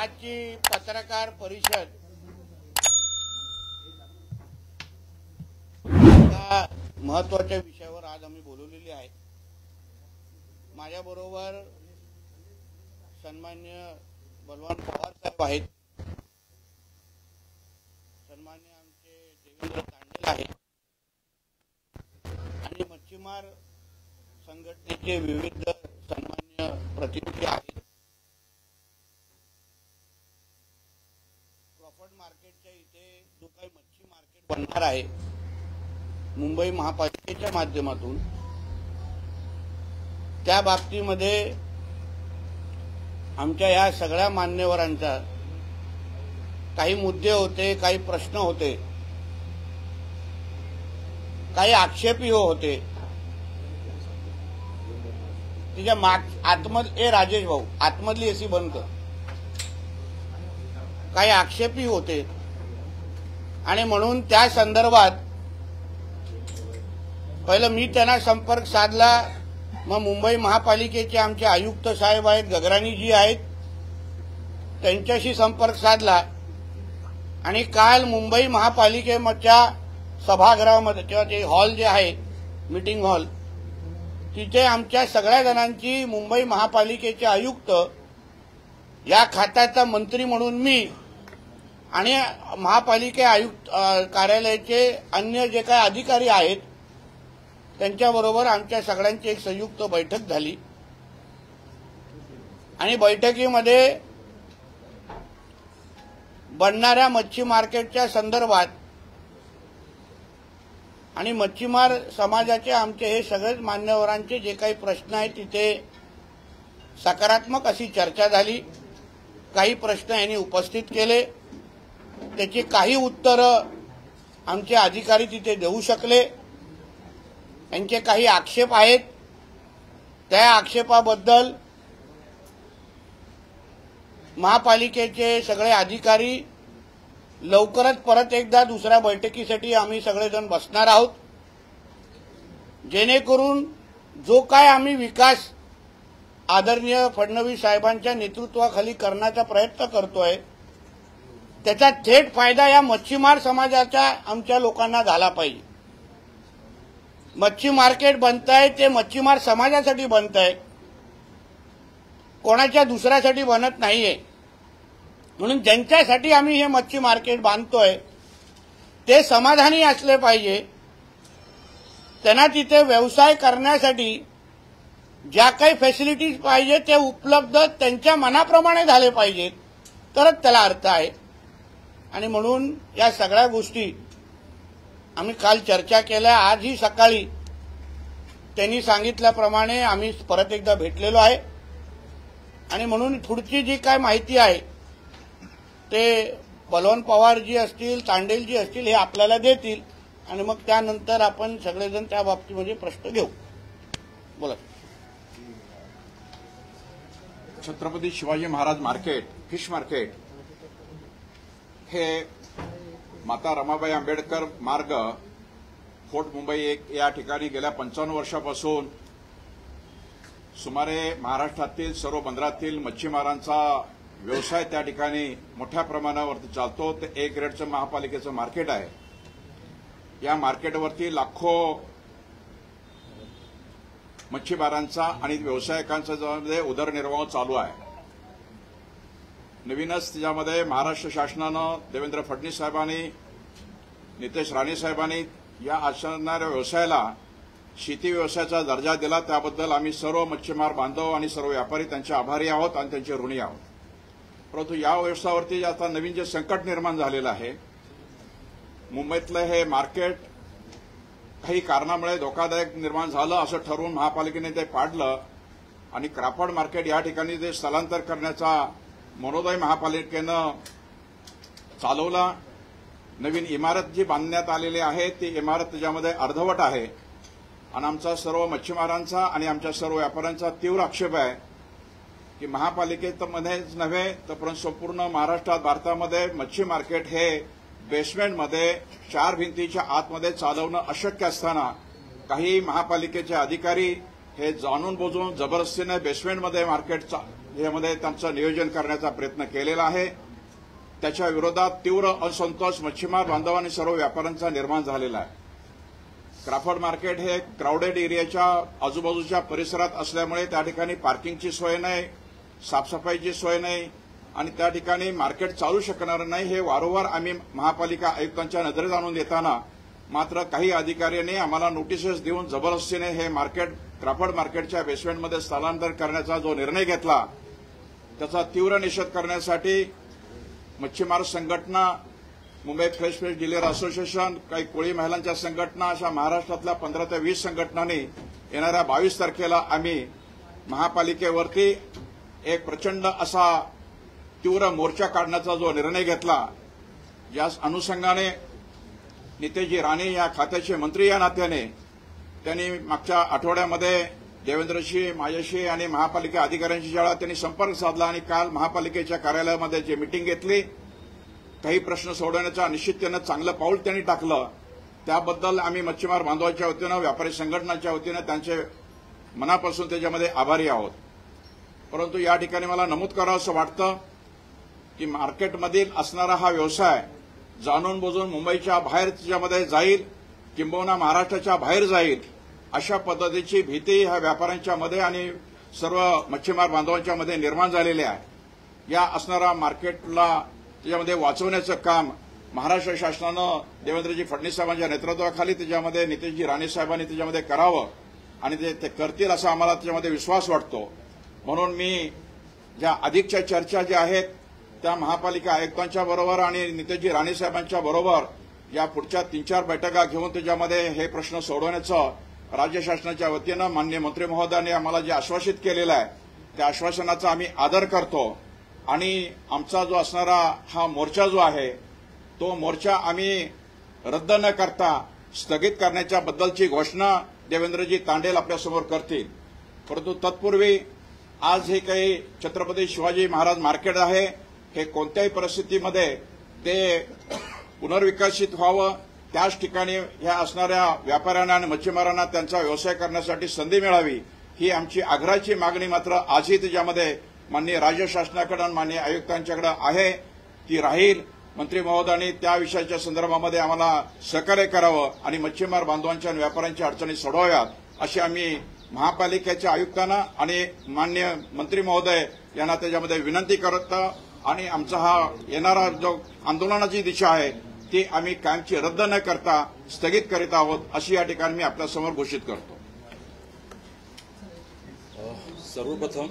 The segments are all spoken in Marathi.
आजची पत्रकार परिषद एका महत्त्वाच्या विषयावर आज आम्ही बोलवलेली आहे। माझ्याबरोबर सन्मान्य बलवान पवार साहेब आहेत, सन्मान्य आमचे देवेंद्र तांडेल आहेत आणि मच्छीमार संघटनेचे विविध सन्मान्य प्रतिनिधी आहेत। क्रॉफर्ड मार्केटच्या इथे जो काही मच्छी मार्केट बनणार आहे मुंबई महापालिकेच्या माध्यमातून, त्या बाबतीमध्ये आमच्या या सगळ्या मान्यवरांचा काही मुद्दे होते, काही प्रश्न होते, काही आक्षेपही होते। तिच्या आतमध्ये राजेश भाऊ आतमधली एसी बंद कर, काही आक्षेपही होते आणि म्हणून त्या संदर्भात पहिलं मी त्यांना संपर्क साधला। मग मुंबई महापालिकेचे आमचे आयुक्त साहेब आहेत, गगरानीजी आहेत, त्यांच्याशी संपर्क साधला आणि काल मुंबई महापालिकेच्या सभागृहामध्ये किंवा ते हॉल जे आहे मीटिंग हॉल, तिथे आमच्या सगळ्या जणांची मुंबई महापालिकेचे आयुक्त, या खात्याचा मंत्री म्हणून मी आणि महापालिका आयुक्त कार्यालयाचे अन्य जे काही अधिकारी आहेत त्यांच्याबरोबर आमच्या सगळ्यांची एक संयुक्त बैठक झाली आणि बैठकीमध्ये बनणाऱ्या मच्छी मार्केटच्या संदर्भात आणि मच्छीमार समाजाचे आमचे हे सगळेच मान्यवरांचे जे काही प्रश्न आहेत तिथे सकारात्मक अशी चर्चा झाली। काही प्रश्न यांनी उपस्थित केले, त्याची काही उत्तरं आमचे अधिकारी तिथे देऊ शकले। यांचे काही आक्षेप आहेत, त्या आक्षेपाबद्दल महापालिकेचे सगळे अधिकारी लवकरच परत एकदा दुसऱ्या बैठकीसाठी आम्ही सगळेजण बसणार आहोत, जेणेकरून जो काय आम्ही विकास आदरणीय फडणवीस साहेबांच्या नेतृत्वाखाली करण्याचा प्रयत्न करतोय त्याचा थेट फायदा या मच्छीमार समाजाच्या आमच्या लोकांना झाला पाहिजे। मच्छी मार्केट बनतंय ते मच्छीमार समाजासाठी बनतंय, कोणाच्या दुसऱ्यासाठी बनत नाहीये। म्हणून ज्यांच्यासाठी आम्ही हे मच्छी मार्केट बांधतोय ते समाधानी असले पाहिजे, त्यांना तिथे व्यवसाय करण्यासाठी ज्या काही फॅसिलिटीज पाहिजे ते उपलब्ध त्यांच्या मनाप्रमाणे झाले पाहिजेत, तरच त्याला अर्थ आहे। आणि म्हणून या सगळ्या गोष्टी आम्ही काल चर्चा केल्या। आजही सकाळी त्यांनी सांगितल्याप्रमाणे आम्ही परत एकदा भेटलेलो आहे आणि म्हणून पुढची जी काय माहिती आहे ते बलवान पवार जी असतील, तांडेल जी असतील, हे आपल्याला देतील आणि मग त्यानंतर आपण सगळेजण त्या बाबतीमध्ये प्रश्न घेऊ। बोला। Chhatrapati Shivaji Maharaj market, fish market हे माता रमाबाई आंबेडकर मार्ग, फोर्ट मुंबई एक या ठिकाणी गेल्या 55 वर्षापासून सुमारे महाराष्ट्रातील सर्व बंदरातील मच्छीमारांचा व्यवसाय त्या ठिकाणी मोठ्या प्रमाणावरती चालतो। ते ए ग्रेडचं महापालिकेचं मार्केट आहे। या मार्केटवरती लाखो मच्छीमारांचा आणि व्यावसायिकांचा ज्यामध्ये उदरनिर्वाह चालू आहे। नवीनच त्याच्यामध्ये महाराष्ट्र शासनानं देवेंद्र फडणवीस साहेबांनी, नितेश राणे साहेबांनी या असणाऱ्या व्यवसायाला शेती व्यवसायाचा दर्जा दिला, त्याबद्दल आम्ही सर्व मच्छीमार बांधव आणि सर्व व्यापारी त्यांचे आभारी आहोत आणि त्यांचे ऋणी आहोत। परंतु या व्यवसायावरती आता नवीन जे संकट निर्माण झालेलं आहे, मुंबईतलं हे मार्केट काही कारणामुळे धोकादायक निर्माण झालं असं ठरवून महापालिकेने ते पाडलं आणि क्रॉफर्ड मार्केट या ठिकाणी जे स्थलांतर करण्याचा मनोदय महापालिकेनं चालवला। नवीन इमारत जी बांधण्यात आलेली आहे ती इमारत त्याच्यामध्ये अर्धवट आहे आणि आमचा सर्व मच्छीमारांचा आणि आमच्या सर्व व्यापाऱ्यांचा तीव्र आक्षेप आहे की महापालिकेमध्येच नव्हे तर संपूर्ण महाराष्ट्रात, भारतामध्ये मच्छी मार्केट हे बेसमेंटमध्ये 4 भिंतीच्या आतमध्ये चालवणं अशक्य असताना काही महापालिकेचे अधिकारी हे जाणून बुजून जबरदस्तीने बेसमेंटमध्ये मार्केट यामध्ये त्यांचं नियोजन करण्याचा प्रयत्न केलेला आहे. त्याच्या विरोधात तीव्र असंतोष मच्छीमार बांधव आणि सर्व व्यापाऱ्यांचा निर्माण झालेला आहे. क्राफर्ड मार्केट हे क्राऊडेड एरियाच्या आजूबाजूच्या परिसरात असल्यामुळे त्या ठिकाणी पार्किंगची सोय नाही, साफसफाईची सोय नाही आणि त्या ठिकाणी मार्केट चालू शकणार नाही. हे वारंवार आम्ही महापालिका आयुक्तांच्या नजरेत आणून देताना मात्र काही अधिकाऱ्यांनी आम्हाला नोटिसेस देऊन जबरदस्तीने हे मार्केट क्राफर्ड मार्केटच्या बेसमेंटमध्ये स्थलांतर करण्याचा जो निर्णय घेतला त्याचा तीव्र निषेध करण्यासाठी मच्छीमार संघटना, Mumbai fresh fish dealer association, काही कोळी महिलांच्या संघटना अशा महाराष्ट्रातल्या 15 ते 20 संघटनांनी येणाऱ्या 22 तारखेला आम्ही महापालिकेवरती एक प्रचंड असा तीव्र मोर्चा काढण्याचा जो निर्णय घेतला. या अनुषंगाने नितेशजी राणे या खात्याचे मंत्री या नात्याने त्यांनी मागच्या आठवड्यामध्ये देवेंद्रशी, माझ्याशी आणि महापालिका अधिकाऱ्यांशी ज्यावेळा त्यांनी संपर्क साधला आणि काल महापालिकेच्या कार्यालयामध्ये जी मीटिंग घेतली, काही प्रश्न सोडवण्याचा निश्चिततेनं चांगलं पाऊल त्यांनी टाकलं. त्याबद्दल आम्ही मच्छीमार बांधवांच्या वतीनं, व्यापारी संघटनांच्या वतीनं त्यांचे मनापासून त्याच्यामध्ये आभारी आहोत. परंतु या ठिकाणी मला नमूद करावं असं वाटतं की मार्केटमधील असणारा हा व्यवसाय जाणून बुजून मुंबईच्या बाहेर त्याच्यामध्ये जाईल, किंबहुना महाराष्ट्राच्या बाहेर जाईल, अशा पद्धतीची भीती ह्या व्यापाऱ्यांच्या मध्ये आणि सर्व मच्छीमार बांधवांच्या मध्ये निर्माण झालेली आहे. या असणारा मार्केटला त्याच्यामध्ये वाचवण्याचं काम महाराष्ट्र शासनानं देवेंद्रजी फडणवीस साहेबांच्या नेतृत्वाखाली त्याच्यामध्ये नितेशजी राणे साहेबांनी त्याच्यामध्ये करावं आणि ते करतील असा आम्हाला त्याच्यामध्ये विश्वास वाटतो. म्हणून मी ज्या अधिकच्या चर्चा ज्या आहेत त्या महापालिका आयुक्तांच्या बरोबर आणि नितेशजी राणे साहेबांच्या बरोबर या पुढच्या 3-4 बैठका घेऊन त्याच्यामध्ये हे प्रश्न सोडवण्याचं राज्य शासनाच्या वतीनं माननीय मंत्री महोदयांनी आम्हाला जे आश्वासित केलेलं आहे त्या आश्वासनाचा आम्ही आदर करतो आणि आमचा जो असणारा हा मोर्चा जो आहे तो मोर्चा आम्ही रद्द न करता स्थगित करण्याच्या बद्दलची घोषणा देवेंद्रजी तांडेल आपल्यासमोर करतील. परंतु तत्पूर्वी आज हे काही छत्रपती शिवाजी महाराज मार्केट आहे, हे कोणत्याही परिस्थितीमध्ये ते पुनर्विकसित व्हावं, त्याच ठिकाणी ह्या असणाऱ्या व्यापाऱ्यांना आणि मच्छीमारांना त्यांचा व्यवसाय करण्यासाठी संधी मिळावी, ही आमची आग्रहाची मागणी मात्र आजही त्याच्यामध्ये माननीय राज्य शासनाकडे आणि माननीय आयुक्तांच्याकडे आहे, ती राहील. मंत्री महोदयांनी त्या विषयाच्या संदर्भामध्ये आम्हाला सहकार्य करावं आणि मच्छीमार बांधवांच्या आणि व्यापाऱ्यांच्या अडचणी सोडवाव्यात अशी आम्ही महापालिकेच्या आयुक्तांना आणि माननीय मंत्री महोदय यांना त्याच्यामध्ये विनंती करत आणि आमचा हा येणारा जो आंदोलनाची दिशा आहे ती आम्ही कायमची रद्द न करता स्थगित करीत आहोत अशी या ठिकाणी मी आपल्यासमोर घोषित करतो. सर्वप्रथम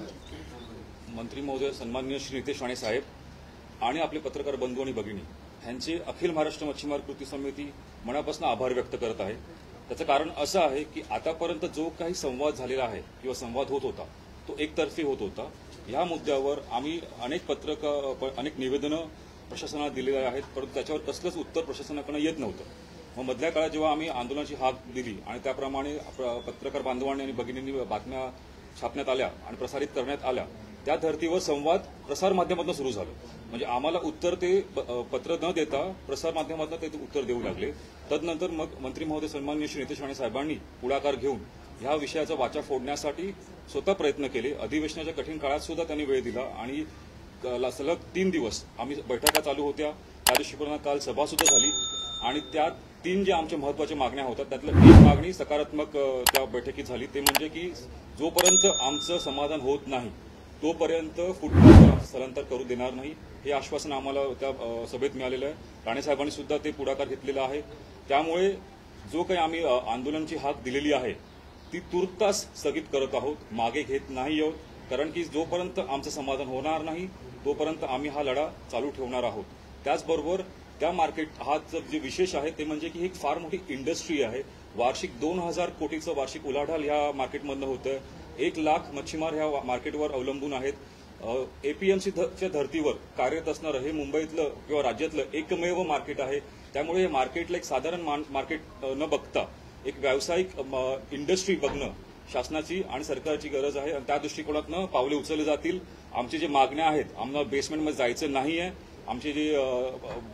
मंत्री महोदय सन्माननीय श्री नितेश राणे साहेब आणि आपले पत्रकार बंधू आणि भगिनी यांचे अखिल महाराष्ट्र मच्छीमार कृती समिती मनापासून आभार व्यक्त करत आहे. त्याचं कारण असं आहे की आतापर्यंत जो काही संवाद झालेला आहे किंवा संवाद होत होता तो एकतर्फी होत होता. या मुद्द्यावर आम्ही अनेक निवेदनं प्रशासनाला दिलेली आहेत, परंतु त्याच्यावर कसलंच उत्तर प्रशासनाकडून येत नव्हतं. मग मधल्या काळात जेव्हा आम्ही आंदोलनाची हाक दिली आणि त्याप्रमाणे पत्रकार बांधवांनी आणि भगिनींनी बातम्या छापण्यात आल्या आणि प्रसारित करण्यात आल्या, त्या धर्तीवर संवाद प्रसारमाध्यमातून सुरू झालं. म्हणजे आम्हाला उत्तर ते पत्र न देता प्रसारमाध्यमातून ते उत्तर देऊ लागले. तदनंतर मग मंत्री महोदय सन्माननीय श्री नितेश राणे साहेबांनी पुढाकार घेऊन ह्या विषयाचा वाचा फोडण्यासाठी स्वतः प्रयत्न केले. अधिवेशनाच्या कठीण काळात सुद्धा त्यांनी वेळ दिला आणि सलग 3 दिवस आम्ही बैठका चालू होत्या. त्या दिवशी काल सभा सुद्धा झाली आणि त्यात 3 ज्या आमच्या महत्वाच्या मागण्या होत्या त्यातलं एक मागणी सकारात्मक त्या बैठकीत झाली. ते म्हणजे की जोपर्यंत आमचं समाधान होत नाही तोपर्यंत फुटपाथवर स्थलांतर करू देणार नाही, हे आश्वासन आम्हाला त्या सभेत मिळालेलं आहे. राणे साहेबांनी सुद्धा ते पुढाकार घेतलेला आहे. त्यामुळे जो काही आम्ही आंदोलनाची हाक दिलेली आहे ती तुर्तास स्थगित करत आहोत, मागे घेत नाही आहोत. कारण की जोपर्यंत आमचं समाधान होणार नाही तोपर्यंत आम्ही हा लढा चालू ठेवणार आहोत. त्याचबरोबर त्या मार्केट हा जे विशेष आहे ते म्हणजे की एक फार मोठी इंडस्ट्री आहे. वार्षिक 2000 कोटीचं वार्षिक उलाढाल ह्या मार्केटमधनं होतं. 1 लाख मच्छीमार ह्या मार्केटवर अवलंबून आहेत. एपीएमसीच्या धर्तीवर कार्यरत असणारं हे मुंबईतलं किंवा राज्यातलं एकमेव मार्केट आहे. त्यामुळे हे मार्केटला एक साधारण मार्केट न बघता एक व्यावसायिक इंडस्ट्री बघणं शासनाची आणि सरकारची गरज आहे आणि त्या दृष्टिकोनातनं पावले उचलले जातील. आमची जे मागण्या आहेत, आम्हाला बेसमेंटमध्ये जायचं नाहीये. आमचे जे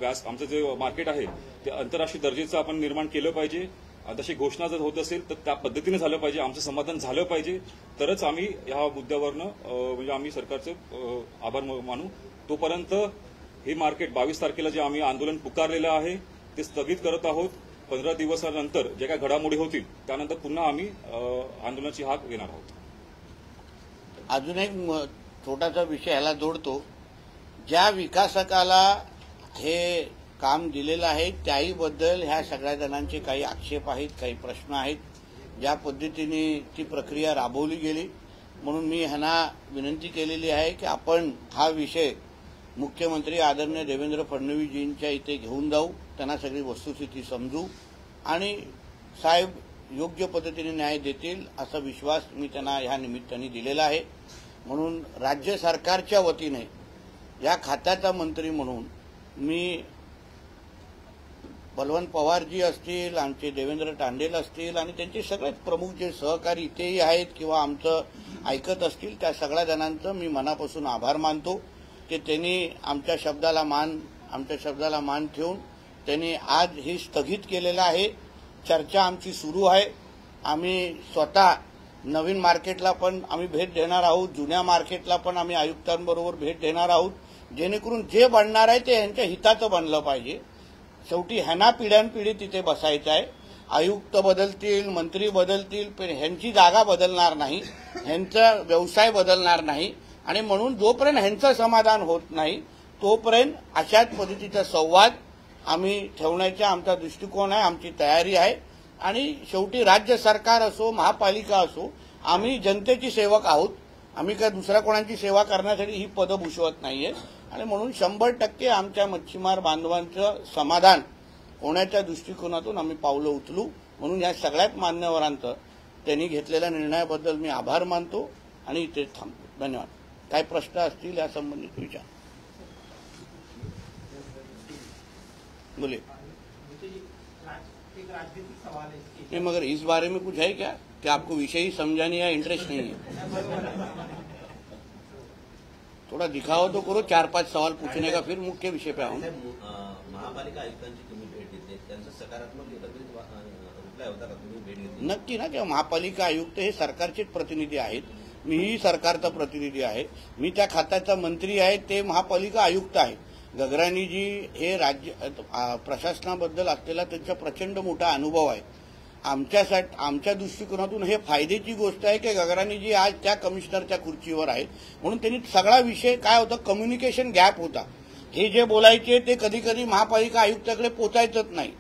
आमचं जे मार्केट आहे ते आंतरराष्ट्रीय दर्जाचं आपण निर्माण केलं पाहिजे तशी घोषणा जर होत असेल तर त्या पद्धतीने झालं पाहिजे, आमचं समाधान झालं पाहिजे, तरच आम्ही ह्या मुद्द्यावरनं म्हणजे आम्ही सरकारचे आभार मानू. तोपर्यंत हे मार्केट 22 तारखेला जे आम्ही आंदोलन पुकारलेलं आहे ते स्थगित करत आहोत. 15 दिवसानंतर जे काही घडामोडी होतील त्यानंतर पुन्हा आम्ही आंदोलनाची हाक घेणार आहोत. अजून एक छोटासा विषय ह्याला जोडतो. ज्या विकासकाला हे काम दिलेलं आहे त्याहीबद्दल ह्या सगळ्या जणांचे काही आक्षेप आहेत, काही प्रश्न आहेत. ज्या पद्धतीने ती प्रक्रिया राबवली गेली, म्हणून मी ह्यांना विनंती केलेली आहे की आपण हा विषय मुख्यमंत्री आदरणीय देवेंद्र फडणवीसजींच्या इथे घेऊन जाऊ, त्यांना सगळी वस्तुस्थिती समजू आणि साहेब योग्य पद्धतीने न्याय देतील असा विश्वास मी त्यांना ह्या निमित्ताने दिलेला आहे. म्हणून राज्य सरकारच्या वतीने या खात्याचा मंत्री म्हणून मी बलवंत पवारजी असतील, आमचे देवेंद्र तांडेल असतील आणि त्यांचे सगळे प्रमुख जे सहकारी इथेही आहेत किंवा आमचं ऐकत असतील त्या सगळ्या जणांचं मी मनापासून आभार मानतो की त्यांनी आमच्या शब्दाला मान ठेवून त्यांनी आज हे स्थगित केलेलं आहे. चर्चा आमची सुरू आहे. आम्ही स्वतः नवीन मार्केटला पण आम्ही भेट देणार आहोत, जुन्या मार्केटला पण आम्ही आयुक्तांबरोबर भेट देणार आहोत, जेणेकरून जे बनणार आहे ते ह्यांच्या हिताचं बनलं पाहिजे. शेवटी ह्यांना पिढ्यानपिढी तिथे बसायचं आहे. आयुक्त बदलतील, मंत्री बदलतील, पण ह्यांची जागा बदलणार नाही, ह्यांचा व्यवसाय बदलणार नाही आणि म्हणून जोपर्यंत ह्यांचं समाधान होत नाही तोपर्यंत अशाच पद्धतीचा संवाद आम्ही ठेवण्याचा आमचा दृष्टिकोन आहे, आमची तयारी आहे. आणि शेवटी राज्य सरकार असो, महापालिका असो, आम्ही जनतेची सेवक आहोत. आम्ही काय दुसऱ्या कोणाची सेवा करण्यासाठी ही पदं भूषवत नाहीये आणि म्हणून 100% आमच्या मच्छीमार बांधवांचं समाधान होण्याच्या दृष्टिकोनातून आम्ही पावलं उचलू. म्हणून या सगळ्यात मान्यवरांचं त्यांनी घेतलेल्या निर्णयाबद्दल मी आभार मानतो आणि इथे थांबतो. धन्यवाद. काय प्रश्न असतील या संबंधित विचार बोले. नहीं, मगर इस बारे में कुछ है क्या कि आपको विषय ही समझाने या इंटरेस्ट नहीं है? थोड़ा दिखाओ तो करो, 4-5 सवाल पूछने का, फिर मुख्य विषय पे आओ. महापालिका आयुक्तांची तुम्ही भेट घेतली, त्यांचा सकारात्मक एकत्रित रिप्लाय होता का? तुम्ही भेट घेतली नक्की ना, की महापालिका आयुक्त हे सरकारचेच प्रतिनिधी आहेत. मीही सरकारचा प्रतिनिधी आहे. मी त्या खात्याचा मंत्री आहे, ते महापालिका आयुक्त आहे. गगरानीजी हे राज्य प्रशासनाबद्दल असलेला त्यांचा प्रचंड मोठा अनुभव आहे. आमच्या दृष्टिकोनातून हे फायद्याची गोष्ट आहे की गगरानीजी आज त्या कमिशनरच्या खुर्चीवर आहेत. म्हणून त्यांनी सगळा विषय काय होता, कम्युनिकेशन गॅप होता. हे जे बोलायचे ते कधी कधी महापालिका आयुक्ताकडे पोचायचंच नाही.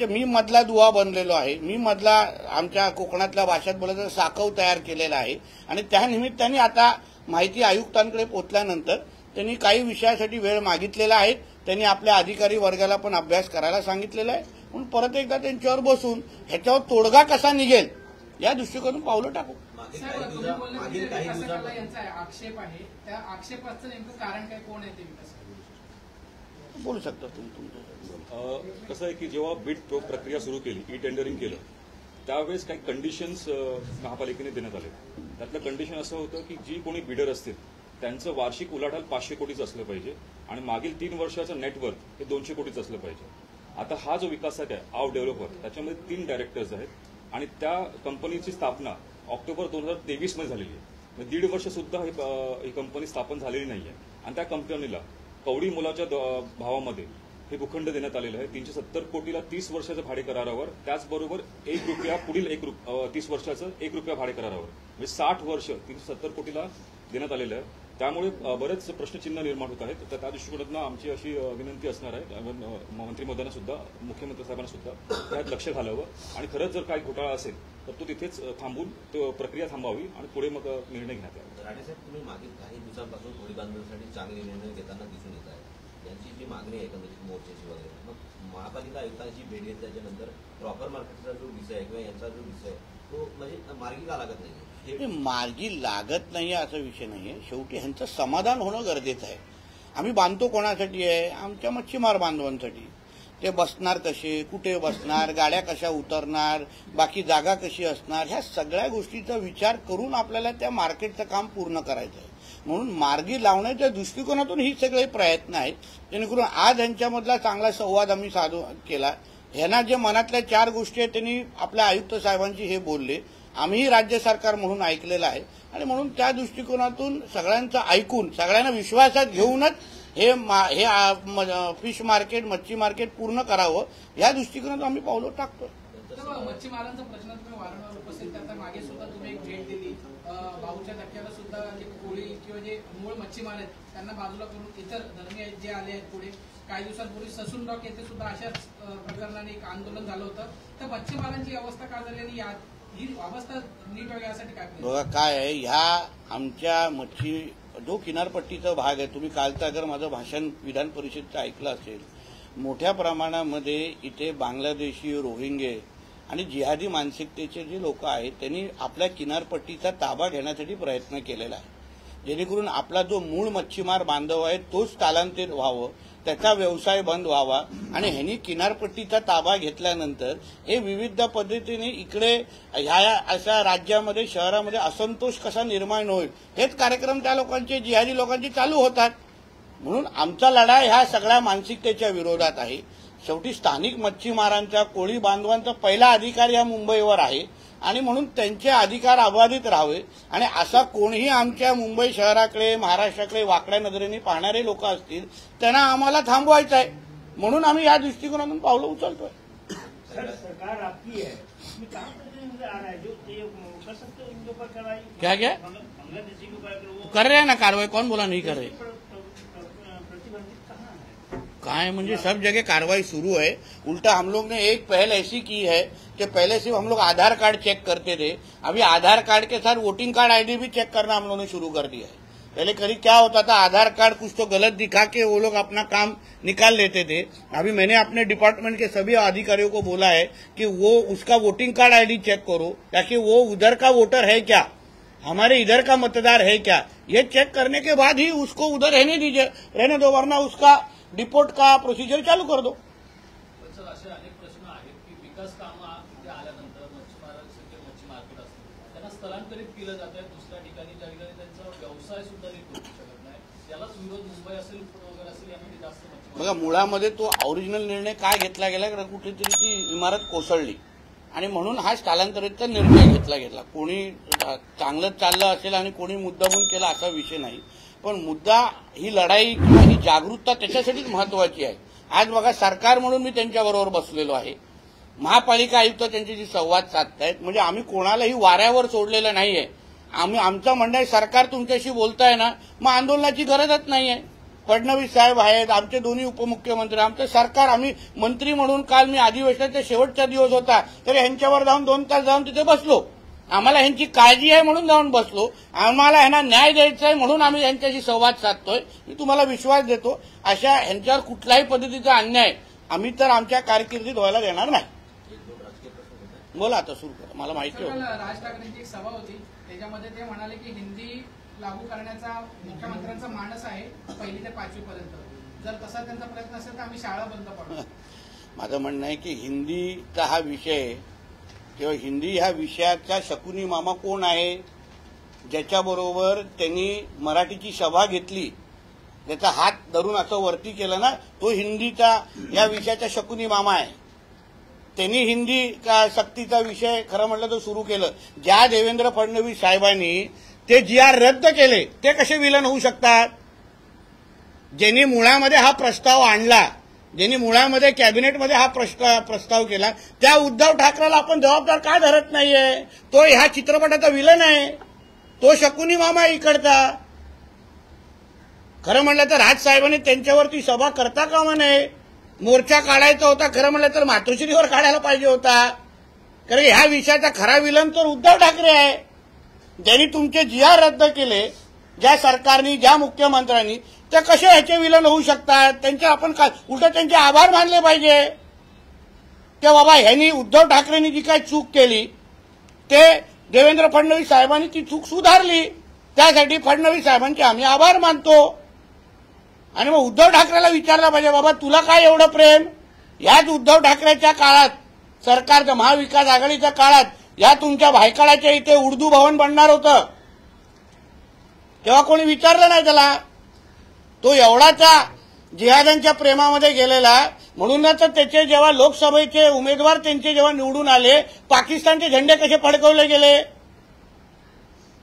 मी मधला दुवा बनलेलो आहे. मी मधला आमच्या कोकणातल्या भाषेत बोलायचं साकव तयार केलेला आहे आणि त्या निमित्ताने आता माहिती आयुक्तांकडे पोचल्यानंतर त्यांनी काही विषयासाठी वेळ मागितलेला आहे. त्यांनी आपल्या अधिकारी वर्गाला पण अभ्यास करायला सांगितलेला आहे. म्हणून परत एकदा त्यांच्यावर बसून ह्याच्यावर तोडगा कसा निघेल या दृष्टिकोनातून पावलं टाकू. मागील काही दिवसांमध्ये यांचा आक्षेप आहे, त्या आक्षेपाचं नेमकं कारण काय, कोण आहे ते विकास बोलू शकता तुमचं. कसं आहे की जेव्हा बीड प्रक्रिया सुरू केली, ई टेंडरिंग केलं, त्यावेळेस काही कंडिशन्स महापालिकेने देण्यात आले. त्यातलं कंडिशन असं होतं की जी कोणी बिडर असतील त्यांचं वार्षिक उलाढाल 500 कोटीचं असलं पाहिजे आणि मागील 3 वर्षाचं नेटवर्थ हे 200 कोटीचं असलं पाहिजे. आता हा जो विकासक आहे आव डेव्हलपर, त्याच्यामध्ये 3 डायरेक्टर्स आहेत आणि त्या कंपनीची स्थापना ऑक्टोबर 2023 मध्ये झालेली आहे. 1.5 वर्ष सुद्धा ही कंपनी स्थापन झालेली नाहीये आणि त्या कंपनीला कवडी मुलाच्या भावामध्ये हे भूखंड देण्यात आलेलं आहे. 370 कोटीला 30 वर्षाच्या भाडे करारावर, त्याचबरोबर ₹1 पुढील 30 वर्षाचं ₹1 भाडे करारावर, म्हणजे 60 वर्ष 370 कोटीला देण्यात आलेलं आहे. त्यामुळे बरेच प्रश्नचिन्ह निर्माण होत आहेत. तर त्या दृष्टिकोनातून आमची अशी विनंती असणार आहे मंत्री महोदयांना सुद्धा, मुख्यमंत्री साहेबांना सुद्धा त्यात लक्ष घालावं आणि खरंच जर काही घोटाळा असेल तर तो तिथेच थांबून तो प्रक्रिया थांबावी आणि पुढे मग निर्णय घेण्यात यावा. राणेसाहेब, तुम्ही मागील काही दिवसांपासून होडी बांधण्यासाठी चांगले निर्णय घेताना दिसून येत आहे. यांची जी मागणी आहे एकंदरीत मोर्चाची वगैरे, मग महापालिका आयुक्तांची भेट घेतल्याच्या प्रॉपर मार्केटचा जो विषय आहे किंवा यांचा जो विषय आहे तो म्हणजे मार्गी का लागत नाही? मार्गी लागत नाहीये असा विषय नाहीये. शेवटी ह्यांचं समाधान होणं गरजेचं आहे. आम्ही बांधतो कोणासाठी आहे? आमच्या मच्छीमार बांधवांसाठी. ते बसणार कसे, कुठे बसणार, गाड्या कशा उतरणार, बाकी जागा कशी असणार, ह्या सगळ्या गोष्टीचा विचार करून आपल्याला त्या मार्केटचं काम पूर्ण करायचं आहे. म्हणून मार्गी लावण्याच्या दृष्टिकोनातून ही सगळे प्रयत्न आहेत, जेणेकरून आज यांच्यामधला चांगला संवाद आम्ही साधू केला. ह्यांना जे मनातल्या 4 गोष्टी आहेत त्यांनी आपल्या आयुक्त साहेबांशी हे बोलले. आम्हीही राज्य सरकार म्हणून ऐकलेलं आहे आणि म्हणून त्या दृष्टिकोनातून सगळ्यांचं ऐकून सगळ्यांना विश्वासात घेऊनच हे फिश मार्केट मच्छी मार्केट पूर्ण करावं या दृष्टिकोनातून आम्ही पावलं टाकतो. मच्छीमारांचा प्रश्न तुम्ही वारंवार उपस्थित करता. मागे सुद्धा तुम्ही एक भेट दिली. भाऊच्या धक्क्याला सुद्धा जे कोळी किंवा जे मूळ मच्छीमार आहेत त्यांना बाजूला करून इतर धर्मीय जे आले आहेत पुढे काही दिवसांपूर्वी ससून डॉक येथे सुद्धा अशाच प्रकरणाने एक आंदोलन झालं होतं. तर मच्छीमारांची अवस्था काय झाली आणि ही अवस्था नीट व्हावी यासाठी काय बघा काय आहे, ह्या आमच्या मच्छी जो किनारपट्टीचा भाग आहे, तुम्ही कालचं अगर माझं भाषण विधान परिषदेचं ऐकलं असेल, मोठ्या प्रमाणामध्ये इथे बांगलादेशी, रोहिंगे आणि जिहादी मानसिकतेचे जे लोक आहेत त्यांनी आपल्या किनारपट्टीचा ताबा घेण्यासाठी प्रयत्न केलेला आहे, जेणेकरून आपला जो मूळ मच्छीमार बांधव आहे तोच स्थलांतरित व्हावं, त्याचा व्यवसाय बंद व्हावा आणि ह्यांनी किनारपट्टीचा ताबा घेतल्यानंतर हे विविध पद्धतीने इकडे ह्या अशा राज्यामध्ये शहरामध्ये असंतोष कसा निर्माण होईल हेच कार्यक्रम त्या लोकांचे जिहादी लोकांचे चालू होतात. म्हणून आमचा लढा ह्या सगळ्या मानसिकतेच्या विरोधात आहे. शेवटी स्थानिक मच्छीमारांचा कोळी बांधवांचा पहिला अधिकार या मुंबईवर आहे आणि म्हणून त्यांचे अधिकार अबाधित राहावे आणि असा कोणीही आमच्या मुंबई शहराकडे महाराष्ट्राकडे वाकड्या नजरेने पाहणारे लोक असतील त्यांना आम्हाला थांबवायचं आहे. म्हणून आम्ही या दृष्टिकोनातून पावलं उचलतोय. सरकार आपकी है, इसमें कहाँ प्रतिनिधि आ रहा है जो ये कर सकते हो इनके ऊपर कार्रवाई? क्या क्या बांग्लादेशी के ऊपर वो कर रहे हैं ना कार्रवाई, कौन बोला नहीं कर रहे? प्रतिबंधित कहाँ है? कहाँ है मुझे सब जगह कार्रवाई शुरू है. उल्टा हम लोग ने एक पहल ऐसी की है कि पहले सिर्फ हम लोग आधार कार्ड चेक करते थे, अभी आधार कार्ड के साथ वोटिंग कार्ड आईडी भी चेक करना हम लोगों ने शुरू कर दिया है. पहले करीब क्या होता था, आधार कार्ड कुछ तो गलत दिखा के वो लोग अपना काम निकाल लेते थे. अभी मैंने अपने डिपार्टमेंट के सभी अधिकारियों को बोला है कि वो उसका वोटिंग कार्ड आईडी चेक करो ताकि वो उधर का वोटर है क्या, हमारे इधर का मतदार है क्या, ये चेक करने के बाद ही उसको उधर रहने दो, वरना उसका डिपोर्ट का प्रोसिजर चालू कर दो. सर असे अनेक प्रश्न आहेत की विकास कामं इथे आल्यानंतर मच्छीमारांचे जे मच्छी मार्केट असतं त्यांना स्थलांतरित केलं जात आहे दुसऱ्या ठिकाणी, ज्या ठिकाणी त्यांचा व्यवसाय सुद्धा नीट होऊ शकत नाही. यालाच विरोध मुंबई असेल वगैरे असेल यामध्ये जास्त मच्छी. बघा मुळामध्ये तो ओरिजिनल निर्णय काय घेतला गेला, कुठेतरी ती इमारत कोसळली आणि म्हणून हा स्थलांतरितचा निर्णय घेतला गेला. कोणी चांगलं चाललं असेल आणि कोणी मुद्दामून केला असा विषय नाही, पण मुद्दा ही लढाई किंवा ही जागरूकता त्याच्यासाठीच महत्वाची आहे. आज बघा सरकार म्हणून मी त्यांच्याबरोबर बसलेलो आहे, महापालिका आयुक्त त्यांच्याशी संवाद साधतायत, म्हणजे आम्ही कोणालाही वाऱ्यावर सोडलेलं नाहीये. आमचं म्हणणं आहे सरकार तुमच्याशी बोलताय ना, मग आंदोलनाची गरजच नाहीये. फडणवीस साहेब आहेत, आमचे दोन्ही उपमुख्यमंत्री, आमचं सरकार, आम्ही मंत्री म्हणून काल मी अधिवेशनाचा शेवटचा दिवस होता तरी ह्यांच्यावर जाऊन 2 तास जाऊन तिथे बसलो. आम्हाला ह्यांची काळजी आहे म्हणून जाऊन बसलो, आम्हाला ह्यांना न्याय द्यायचा आहे म्हणून आम्ही ह्यांच्याशी संवाद साधतोय. मी तुम्हाला विश्वास देतो अशा ह्यांच्यावर कुठल्याही पद्धतीचा अन्याय आम्ही तर आमच्या कारकिर्दीत व्हायला देणार नाही. बोला आता सुरू करा, मला माहिती होतं. राज ठाकरेंची एक सभा होती त्याच्यामध्ये ते म्हणाले की हिंदी लागू करण्याचा मुख्यमंत्र्यांचा मानस आहे 1ली ते 5वी पर्यंत. जर तसा त्यांचा प्रयत्न असेल तर आम्ही शाळा बंद पाडू. माझं म्हणणं आहे की हिंदीचा हा विषय किंवा हिंदी ह्या विषयाचा शकुनी मामा कोण आहे, ज्याच्याबरोबर त्यांनी मराठीची सभा घेतली, त्याचा हात धरून असं वरती केलं ना, तो हिंदीचा या विषयाचा शकुनी मामा आहे. त्यांनी हिंदी सक्तीचा विषय खरं म्हटलं तर सुरू केलं. ज्या देवेंद्र फडणवीस साहेबांनी ते GR रद्द केले ते कसे विलन होऊ शकतात? ज्यांनी मुळामध्ये हा प्रस्ताव आणला, ज्यांनी मुळामध्ये कॅबिनेटमध्ये हा प्रस्ताव केला, त्या उद्धव ठाकरेला आपण जबाबदार का धरत नाहीये? तो ह्या चित्रपटाचा विलन आहे, तो शकुनी मामा आहे इकडचा. खरं म्हणलं तर राजसाहेबांनी त्यांच्यावरती सभा करता कामा नये. मोर्चा काढायचा होता, खरं म्हणलं तर मातोश्रीवर काढायला पाहिजे होता. कारण ह्या विषयाचा खरा विलन तर उद्धव ठाकरे आहे. ज्यांनी तुमचे GR रद्द केले, ज्या सरकारनी, ज्या मुख्यमंत्र्यांनी, ते कसे ह्याचे विलन होऊ शकतात? त्यांचे आपण उलट त्यांचे आभार मानले पाहिजे की बाबा ह्यांनी, उद्धव ठाकरेंनी जी काही चूक केली ते देवेंद्र फडणवीस साहेबांनी ती चूक सुधारली, त्यासाठी फडणवीस साहेबांचे आम्ही आभार मानतो. आणि मग उद्धव ठाकरेला विचारलं पाहिजे, बाबा तुला काय एवढं प्रेम? याच उद्धव ठाकरेच्या काळात, सरकारच्या महाविकास आघाडीच्या काळात, या तुमच्या भायखळाच्या इथे उर्दू भवन बनणार होतं, तेव्हा कोणी विचारलं नाही त्याला. तो एवढाचा जिहाद्यांच्या प्रेमामध्ये गेलेला. म्हणूनच त्याचे जेव्हा लोकसभेचे उमेदवार त्यांचे जेव्हा निवडून आले, पाकिस्तानचे झेंडे कसे फडकवले गेले,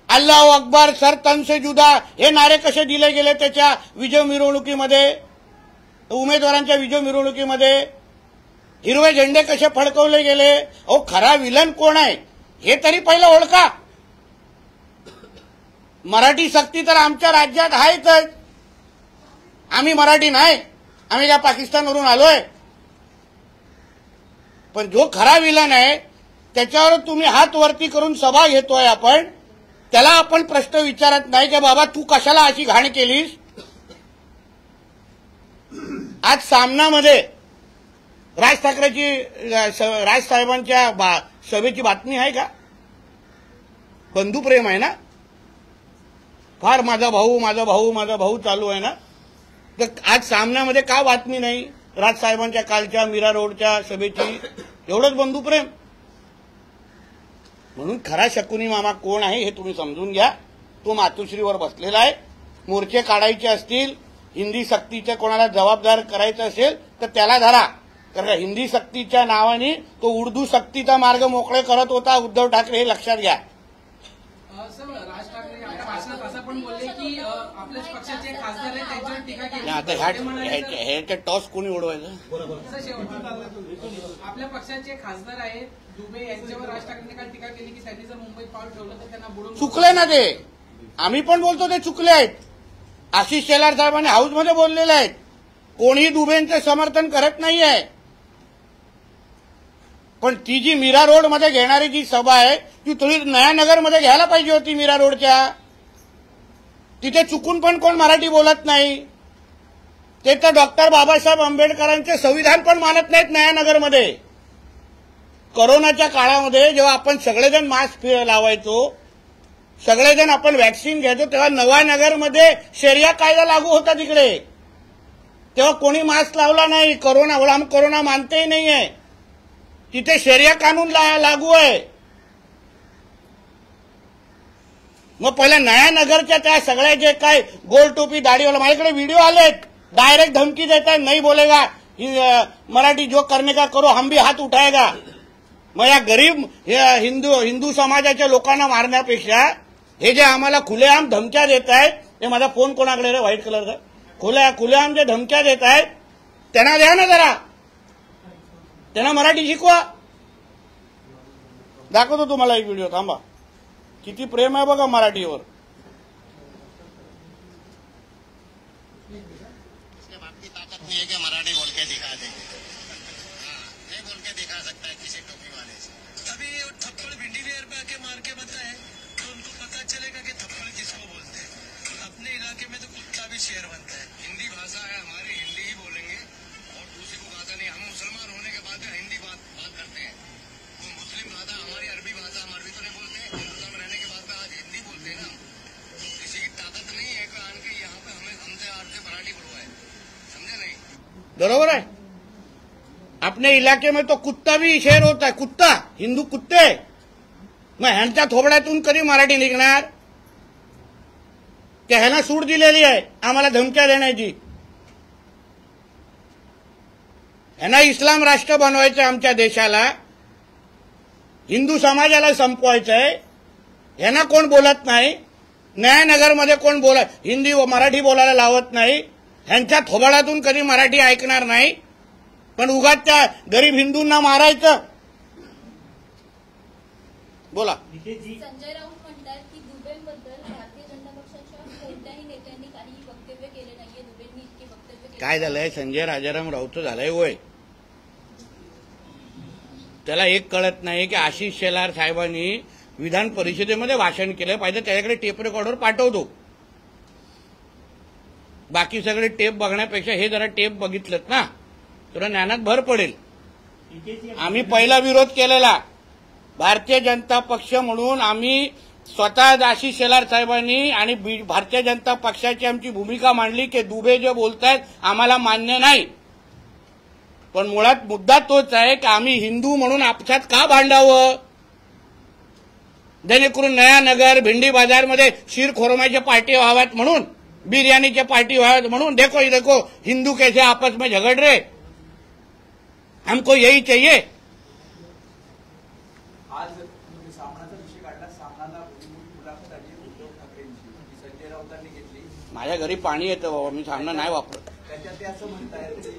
अल्लाह अकबर, सर तन से जुदा हे नारे कसे दिले गेले त्याच्या विजय मिरवणुकीमध्ये, उमेदवारांच्या विजय मिरवणुकीमध्ये हिरवे झेंडे कसे फडकवले गेले. अहो, खरा विलन कोण आहे हे तरी पहिलं ओळखा. मराठी सक्ती तर आमच्या राज्यात आहेच. आम्ही मराठी नाही, आम्ही काय पाकिस्तानवरून आलोय. पण जो खरा विलन आहे त्याच्यावर तुम्ही हात वरती करून सभा घेतोय आपण, त्याला आपण प्रश्न विचारत नाही की बाबा तू कशाला अशी घाण केलीस. आज सामनामध्ये राज ठाकरेची राजसाहेबांच्या सभेची बातमी आहे का? बंधुप्रेम आहे ना, फार माझा भाऊ माझा भाऊ माझा भाऊ चालू आहे ना. तर आज सामन्यामध्ये का बातमी नाही राजसाहेबांच्या कालच्या मीरा रोडच्या सभेची? एवढंच बंधुप्रेम. म्हणून खरा शकुनी मामा कोण आहे हे तुम्ही समजून घ्या. तो मातोश्रीवर बसलेला आहे. मोर्चे काढायचे असतील, हिंदी सक्तीचे कोणाला जबाबदार करायचं असेल तर त्याला धरा. कारण हिंदी सक्तीच्या नावाने तो उर्दू सक्तीचा मार्ग मोकळे करत होता उद्धव ठाकरे, हे लक्षात घ्या. सर, राज ठाकरे आपल्या भाषणात असं पण बोलले की आपल्याच पक्षाचे खासदार आहेत त्यांच्यावर टीका केली. आता ह्याचे टॉस कोणी उडवायचं? सर, शेवट आपल्या पक्षाचे खासदार आहेत दुबे, यांच्यावर राज ठाकरेंनी काल टीका केली की त्यांनी जर मुंबईत पाऊल ठेवलं तर त्यांना बुडून. चुकले ना ते. आम्ही पण बोलतो ते चुकले आहेत. आशिष शेलार साहेबांनी हाऊसमध्ये बोललेले आहेत. कोणी दुबेंचं समर्थन करत नाहीये. पण ती जी मीरा रोडमध्ये घेणारी जी सभा आहे ती थोडी नयानगरमध्ये घ्यायला पाहिजे होती. मीरा रोडच्या तिथे चुकून पण कोण मराठी बोलत नाही. ते तर डॉक्टर बाबासाहेब आंबेडकरांचे संविधान पण मानत नाहीत नयानगरमध्ये. कोरोनाच्या काळामध्ये जेव्हा आपण सगळेजण मास्क लावायचो, सगळेजण आपण वॅक्सिन घ्यायचो, तेव्हा नवानगरमध्ये शरिया कायदा लागू होता तिकडे. तेव्हा कोणी मास्क लावला नाही. कोरोना मानतेही नाहीये. तिथे शरिया कानून लागू आहे. मग पहिल्या नयानगरच्या त्या सगळ्या जे काय गोल टोपी दाढीवाला, माझ्याकडे व्हिडिओ आलेत, डायरेक्ट धमकी देतात, नाही बोलेगा मराठी जो करने का करो, हम भी हात उठाएगा. मग या गरीब हिंदू समाजाच्या लोकांना मारण्यापेक्षा हे जे आम्हाला खुलेआम धमक्या देत आहेत, हे माझा फोन कोणाकडे रे व्हाईट कलरचा, खुलेआम जे धमक्या देत आहेत त्यांना द्या ना जरा, त्यांना मराठी शिकवा. दाखवतो तुम्हाला एक व्हिडिओ, थांबा. किती प्रेम आहे बघा मराठीवर. नहीं है कि मराठी बोल के दिखा देंगे. नहीं बोल के दिखा सकता है किसी टोपी वाले से. अभी थप्पड़ भिंडी लेयर पे आके मार के बताए तो उनको पता चलेगा कि थप्पड़ किसको बोलते हैं. अपने इलाके में तो कुत्ता भी शेर बनता है. हिंदी भाषा है हमारी, हिंदी ही बोलेंगे और दूसरी को भाषा नहीं. हम मुसलमान होने के बाद हिंदी बात करते हैं. वो मुस्लिम भाषा हमारी, अरबी भाषा हम अरबी तो नहीं बोलते. हिंदुस्तान में रहने के बाद आज हिंदी बोलते हैं ना. तो किसी की ताकत नहीं है कि आन के यहाँ पे हमें हमसे आर से मराठी बोलवाए. समझे नहीं? बरोबर है. अपने इलाके में तो कुत्ता भी शेर होता है. कुत्ता, हिंदू कुत्ते. मग ह्यांच्या थोबड्यातून कधी मराठी निघणार? त्या ह्यांना सूट दिलेली आहे आम्हाला धमक्या देण्याची. ह्यांना इस्लाम राष्ट्र बनवायचं, आमच्या देशाला हिंदू समाजाला संपवायचंय. ह्यांना कोण बोलत नाही. न्यायनगरमध्ये कोण हिंदी व मराठी बोलायला लावत नाही. ह्यांच्या थोबाडातून कधी मराठी ऐकणार नाही. पण उगाच त्या गरीब हिंदूंना मारायचं. बोला. संजय राऊत म्हणतात की दुबेंबद्दल भारतीय जनता पक्षाच्या कोणत्याही नेत्यांनी काही वक्तव्य केले नाहीये. दुबेंनी इतके वक्तव्य केले. काय झालंय, संजय राजाराम राऊत झालंय वय. त्याला एक कळत नाही की आशिष शेलार साहेबांनी विधान परिषदेमध्ये भाषण केलं पाहिजे. त्याच्याकडे टेप रेकॉर्डर पाठवतो. बाकी सगळे टेप बघण्यापेक्षा हे जरा टेप बघितलं ना तुला ज्ञानात भर पडेल. आम्ही पहिला विरोध केलेला भारतीय जनता पक्ष म्हणून. आम्ही स्वतः आशिष शेलार साहेबांनी आणि भारतीय जनता पक्षाची आमची भूमिका मांडली की दुबे जे बोलतायत आम्हाला मान्य नाही. पण मुळात मुद्दा तोच आहे की आम्ही हिंदू म्हणून आपसात का भांडावं. जेणेकरून नयानगर भिंडी बाजारमध्ये शीर खोरमाच्या पार्टी व्हाव्यात म्हणून. बिरयानी पार्टी म्हणून देखो हिंदू कैसे आपस में झगड़ रहे, हमको यही चाहिए। आज सामनाचा विषय काढला, सामनाला मुलाखत आली उद्धव ठाकरेंची, संजय राऊतांनी घेतली। माझ्या घरी पाणी येतं बाबा, मी सामना नाही वापरत। त्याच्यात ते असं म्हणतायत की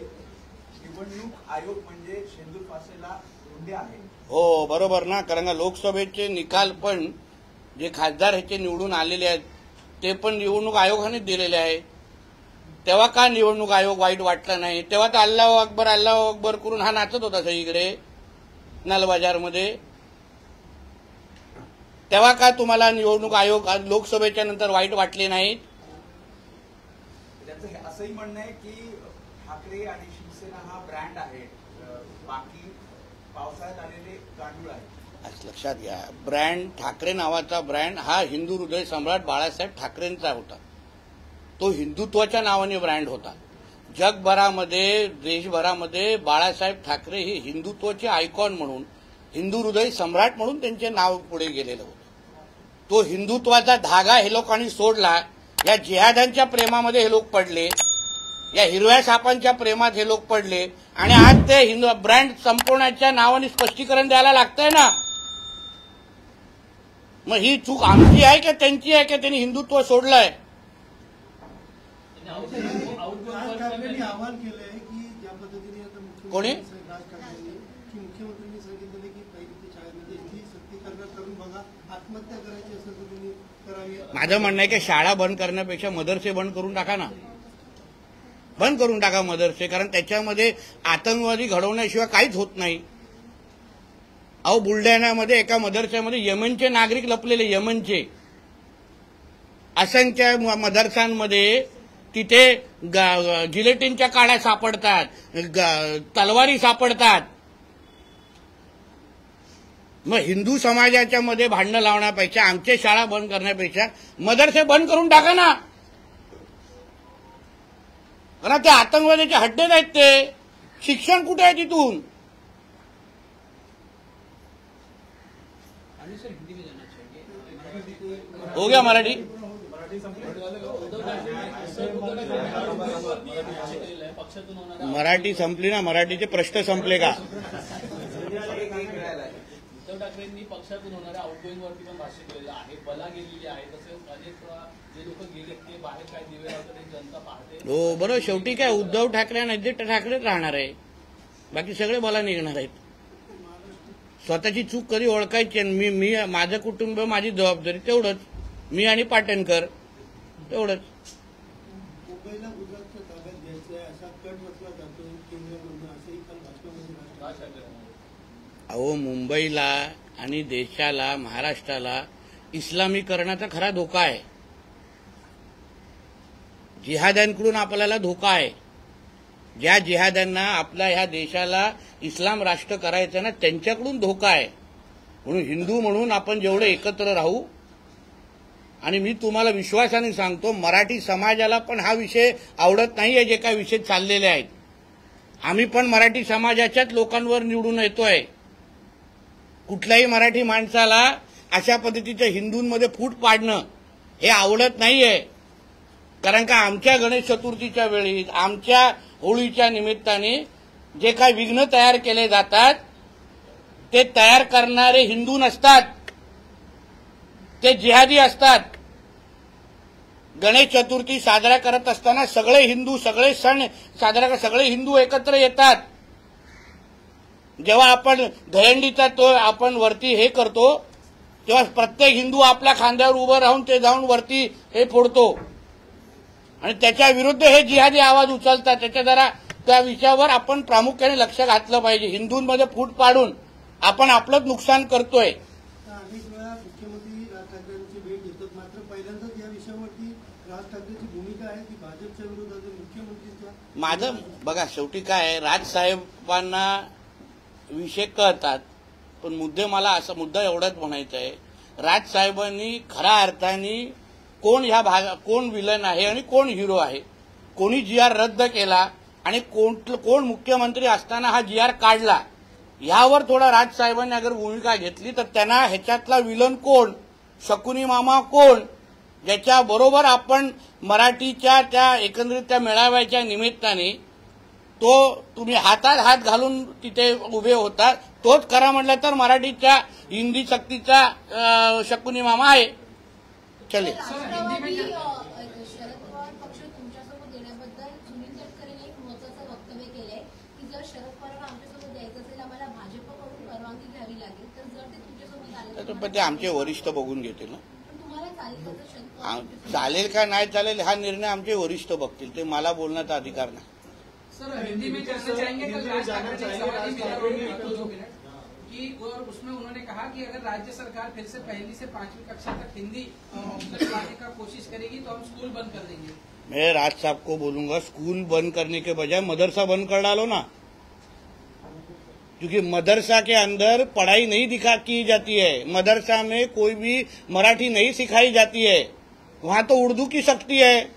निवडणूक आयोग म्हणजे शेंदूर फासेला रुंडे आहे। हो बरोबर ना, कारण का लोकसभेचे निकाल पण जे खासदार ह्याचे निवडून आलेले आहेत ते पण निवडणूक आयोगाने दिलेले आहे। तेव्हा का निवडणूक आयोग वाईट वाटला नाही? तेव्हा तर अल्लाह अकबर करून हा नाचत होता सगळीकडे नालबाजारमध्ये। तेव्हा का तुम्हाला निवडणूक आयोग लोकसभेच्या नंतर वाईट वाटले नाहीत? त्याचं असंही म्हणणं आहे की ठाकरे आणि शिवसेना हा ब्रँड आहे, बाकी पावसाळ्यात आलेले गांडूळ आहे। लक्षात घ्या, ब्रँड ठाकरे नावाचा ब्रँड हा हिंदू हृदय सम्राट बाळासाहेब ठाकरेंचा होता। तो हिंदुत्वाच्या नावाने ब्रँड होता। जगभरामध्ये देशभरामध्ये बाळासाहेब ठाकरे हे हिंदुत्वाचे आयकॉन म्हणून, हिंदू हृदय सम्राट म्हणून त्यांचे नाव पुढे गेलेलं होतं। तो हिंदुत्वाचा धागा हे लोकांनी सोडला। या जिहाद्यांच्या प्रेमामध्ये हे लोक पडले, या हिरव्या सापांच्या प्रेमात हे लोक पडले आणि आज ते हिंदू ब्रँड संपवण्याच्या नावाने स्पष्टीकरण द्यायला लागतंय ना। मग ही चूक आमची आहे का त्यांची आहे का त्यांनी हिंदुत्व सोडलंय? ठाकरेंनी आवाहन केलंय की ज्या पद्धतीने आता कोणी राज ठाकरेंनी की मुख्यमंत्र्यांनी सांगितलं की पहिली शाळेमध्ये इथली सक्तीकरण करून बघा, आत्महत्या करायची असेल तर तुम्ही करावी। माझं म्हणणं आहे की शाळा बंद करण्यापेक्षा मदरसे बंद करून टाका ना, बंद करून टाका मदरसे, कारण त्याच्यामध्ये आतंकवादी घडवण्याशिवाय काहीच होत नाही। अहो बुलढाण्यामध्ये एका मदरस्यामध्ये यमनचे नागरिक लपलेले, यमनचे असंख्य मदरसांमध्ये तिथे जिलेटिनच्या काड्या सापडतात, तलवारी सापडतात। मग हिंदू समाजाच्या मध्ये भांडणं लावण्यापेक्षा, आमच्या शाळा बंद करण्यापेक्षा मदरसे बंद करून टाका ना, कारण ते आतंकवाद्याचे हड्डे आहेत। ते शिक्षण कुठे आहे तिथून? हो गया मराठी मराठी संपली ना, मराठीचे प्रश्न संपले का? उद्धव ठाकरेंनी पक्षातून होणाऱ्या आउटगोईंग वरती पण भाष्य केलेलं आहे, बला गेलेली आहे, तसेच अनेक जे लोक गेले ते बाहेर काय दिवे लावतात ते जनता पाहते। हो बरोबर, शेवटी काय उद्धव ठाकरे आणि आदित्य ठाकरेच राहणार आहे, बाकी सगळे बला निघणार आहेत। स्वतःची चूक कधी ओळखायची, मी माझं कुटुंब माझी जबाबदारी, तेवढंच। मी आणि पाटणकर तेवढंच। मुंबईला गुजरातच्या ताब्यात घ्यायचं आहे असा कट रचला जातो केंद्राकडून, असंही काल भाजपामध्ये। अहो मुंबईला आणि देशाला, महाराष्ट्राला इस्लामीकरणाचा खरा धोका आहे। जिहाद्यांकडून आपल्याला धोका आहे। ज्या जिहाद्यांना आपल्या ह्या देशाला इस्लाम राष्ट्र करायचं ना, त्यांच्याकडून धोका आहे। म्हणून हिंदू म्हणून आपण जेवढे एकत्र राहू, आणि मी तुम्हाला विश्वासाने सांगतो मराठी समाजाला पण हा विषय आवडत नाहीये, जे काही विषय चाललेले आहेत। आम्ही पण मराठी समाजाच्याच लोकांवर निवडून येतोय। कुठल्याही मराठी माणसाला अशा पद्धतीचं हिंदूंमध्ये फूट पाडणं हे आवडत नाहीये, कारण का आमच्या गणेश चतुर्थीच्या वेळी, आमच्या होळीच्या निमित्ताने जे काही विघ्न तयार केले जातात ते तयार करणारे हिंदू नसतात, ते जिहादी असतात। गणेश चतुर्थी साजरा करत असताना सगळे हिंदू, सगळे सण साजरा सगळे हिंदू एकत्र येतात। जेव्हा आपण दहीहंडीचा तो आपण वरती हे करतो, तेव्हा प्रत्येक हिंदू आपल्या खांद्यावर उभं राहून ते जाऊन वरती हे फोडतो, आणि त्याच्या विरुद्ध हे जिहादी आवाज उचलतात। त्याच्या जरा त्या विषयावर आपण प्रामुख्याने लक्ष घातलं पाहिजे। हिंदूंमध्ये फूट पाडून आपण आपलंच नुकसान करतोय। अनेक वेळा मुख्यमंत्री राज ठाकरेंची भेट घेतात, मात्र पहिल्यांदाच या विषयावरती राज ठाकरेंची भूमिका आहे की भाजपच्या विरोधात मुख्यमंत्रीच्या। माझं बघा, शेवटी काय राजसाहेबांना विषय कळतात, पण मुद्दा एवढाच म्हणायचा आहे, राजसाहेबांनी खऱ्या अर्थाने कोण विलन आहे आणि कोण हिरो आहे, कोणी जीआर रद्द केला आणि कोण मुख्यमंत्री असताना हा जीआर काढला, यावर थोडा राजसाहेबांनी अगर भूमिका घेतली तर त्यांना ह्याच्यातला विलन कोण, शकुनी मामा कोण, ज्याच्याबरोबर आपण मराठीच्या त्या एकंदरीत त्या मेळाव्याच्या निमित्ताने तो तुम्ही हातात हात घालून तिथे उभे होता, तोच खरा म्हटलं तर मराठीच्या हिंदी सक्तीचा शकुनी मामा आहे. चले. राष्ट्रवादी शरद पवार पक्ष तुमच्यासोबत येण्याबद्दल सुनील तटकरेंनी एक महत्त्वाचं वक्तव्य केलंय की जर शरद पवार आमच्यासोबत यायचं असेल आम्हाला भाजपकडून परवानगी घ्यावी लागेल, तर जर ते तुमच्यासोबत आले पण ते आमचे वरिष्ठ बघून घेतील ना. तुम्हाला चालेल का? तर शरद पवार चालेल का नाही चालेल हा निर्णय आमचे वरिष्ठ बघतील, ते मला बोलण्याचा अधिकार नाही. सर हिंदी में जानना चाहेंगे कल राज ठाकरे ने सवाल किया कि और उसमें उन्होंने कहा कि अगर राज्य सरकार फिर से 1ली से 5वीं कक्षा तक हिंदी लाने का कोशिश करेगी तो हम स्कूल बंद कर देंगे. मैं राज साहब को बोलूंगा स्कूल बंद करने के बजाय मदरसा बंद कर डालो ना, क्योंकि मदरसा के अंदर पढ़ाई नहीं की जाती है, मदरसा में कोई भी मराठी नहीं सिखाई जाती है, वहां तो उर्दू की सख्ती है.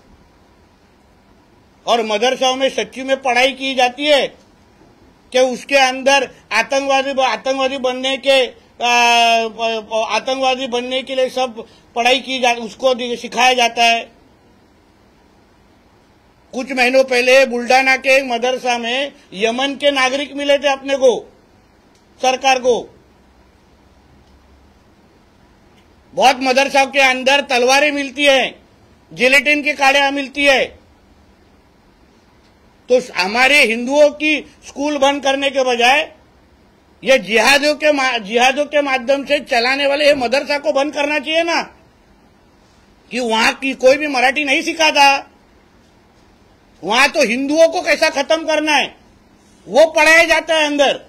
और मदरसाओं में सच्ची में पढ़ाई की जाती है कि उसके अंदर आतंकवादी बनने के लिए सब पढ़ाई की जाती, उसको सिखाया जाता है. कुछ महीनों पहले बुल्डाना के एक मदरसा में यमन के नागरिक मिले थे अपने को, सरकार को. बहुत मदरसाओं के अंदर तलवारें मिलती है, जिलेटिन की काड़ियां मिलती है. तो हमारे हिंदुओं की स्कूल बंद करने के बजाय ये जिहादों के माध्यम से चलाने वाले ये मदरसा को बंद करना चाहिए ना, कि वहां की कोई भी मराठी नहीं सिखाता. वहां तो हिंदुओं को कैसा खत्म करना है वो पढ़ाया जाता है अंदर.